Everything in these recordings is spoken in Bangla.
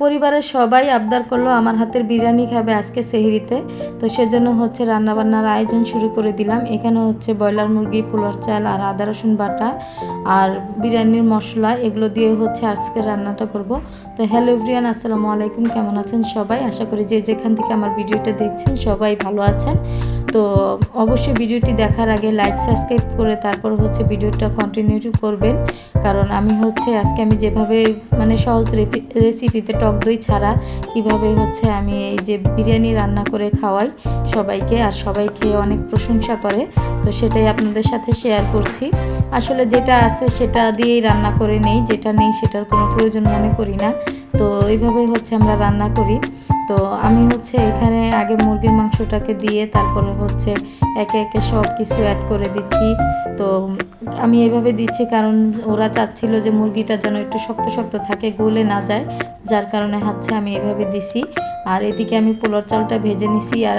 পরিবারের সবাই আবদার করলো আমার হাতের বিরিয়ানি খাবে আজকে সেহরিতে। তো সেজন্য হচ্ছে রান্নাবান্নার আয়োজন শুরু করে দিলাম। এখানে হচ্ছে ব্রয়লার মুরগি, পোলার চাল আর আদা রসুন বাটা আর বিরিয়ানির মশলা, এগুলো দিয়ে হচ্ছে আজকে রান্নাটা করব। তো হ্যালো এভরিওয়ান, আসসালামু আলাইকুম। কেমন আছেন সবাই? আশা করি যে যেখান থেকে আমার ভিডিওটা দেখছেন সবাই ভালো আছেন। তো অবশ্যই ভিডিওটি দেখার আগে লাইক সাবস্ক্রাইব করে তারপর হচ্ছে ভিডিওটা কন্টিনিউ করবেন। কারণ আমি হচ্ছে আজকে আমি যেভাবে মানে সহজ রেসিপিতে টক দই ছাড়া কিভাবে হচ্ছে আমি এই যে বিরিয়ানি রান্না করে খাওয়াই সবাইকে, আর সবাই খেয়ে অনেক প্রশংসা করে। তো সেটাই আপনাদের সাথে শেয়ার করছি। আসলে যেটা আছে সেটা দিয়েই রান্না করে নেই, যেটা নেই সেটার কোনো প্রয়োজন মনে করি না। তো এইভাবেই হচ্ছে আমরা রান্না করি। তো আমি হচ্ছে এখানে আগে মুরগির মাংসটাকে দিয়ে তারপরে হচ্ছে একে একে সব কিছু অ্যাড করে দিচ্ছি। তো আমি এইভাবে দিচ্ছি কারণ ওরা চাচ্ছিল যে মুরগিটা যেন একটু শক্ত শক্ত থাকে, গলে না যায়, যার কারণে হচ্ছে আমি এইভাবে দিছি। আর এদিকে আমি পোলার চালটা ভেজে নিছি। আর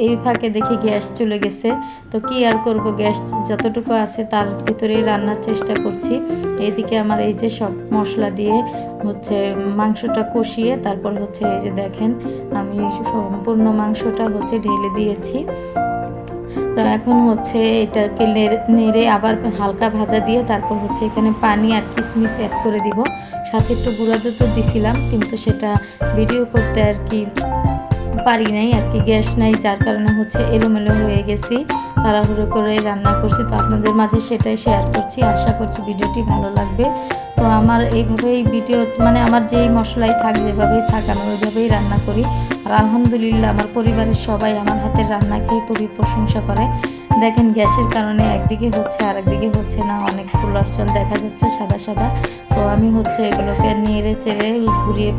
এই ফাঁকে দেখি গ্যাস চলে গেছে। তো কি আর করব, গ্যাস যতটুকু আছে তার ভিতরেই রান্নার চেষ্টা করছি। এদিকে আমার এই যে সব মশলা দিয়ে হচ্ছে মাংসটা কষিয়ে তারপর হচ্ছে এই যে দেখেন আমি সম্পূর্ণ মাংসটা হচ্ছে ঢেলে দিয়েছি। তো এখন হচ্ছে এটাকে নেড়ে আবার হালকা ভাজা দিয়ে তারপর হচ্ছে এখানে পানি আর কিশমিশ অ্যাড করে দিব। সাথে একটু গুঁড়া দুধ দিছিলাম, কিন্তু সেটা ভিডিও করতে আর কি পারি নাই আর কি, গ্যাস নাই, যার কারণে হচ্ছে এলোমেলো হয়ে গেছি, তাড়াহুড়ো করে রান্না করছি। তো আপনাদের মাঝে সেটাই শেয়ার করছি, আশা করছি ভিডিওটি ভালো লাগবে। তো আমার এইভাবেই ভিডিও মানে আমার যেই মশলাই থাক যেভাবেই থাক আমি ওইভাবেই রান্না করি। আর আলহামদুলিল্লাহ আমার পরিবারের সবাই আমার হাতের রান্না খেয়ে খুবই প্রশংসা করে। দেখেন গ্যাসের কারণে একদিকে হচ্ছে আর একদিকে হচ্ছে না, অনেক পোলার চাল দেখা যাচ্ছে সাদা সাদা। তো আমি হচ্ছে এগুলোকে নেড়ে চেড়ে ঘুরিয়ে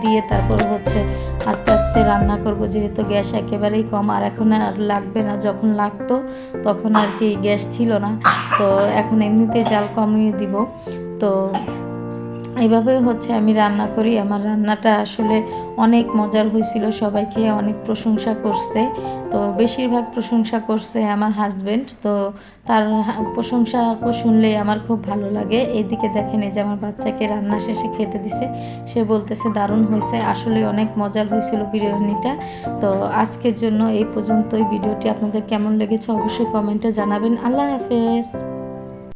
দিয়ে তারপর হচ্ছে আস্তে আস্তে রান্না করব, যেহেতু গ্যাস একেবারেই কম। আর এখন আর লাগবে না, যখন লাগতো তখন আর কি গ্যাস ছিল না। তো এখন এমনিতে জাল কমিয়ে দিব। তো এইভাবেই হচ্ছে আমি রান্না করি। আমার রান্নাটা আসলে অনেক মজার হয়েছিল, সবাই খেয়ে অনেক প্রশংসা করছে। তো বেশিরভাগ প্রশংসা করছে আমার হাজব্যান্ড। তো তার প্রশংসা শুনলে আমার খুব ভালো লাগে। এদিকে দেখেন এই যে আমার বাচ্চাকে রান্না শেষে খেতে দিছে, সে বলতেছে দারুণ হয়েছে, আসলে অনেক মজার হয়েছিল বিরিয়ানিটা। তো আজকের জন্য এই পর্যন্তই। ভিডিওটি আপনাদের কেমন লেগেছে অবশ্যই কমেন্টে জানাবেন। আল্লাহ হাফেজ।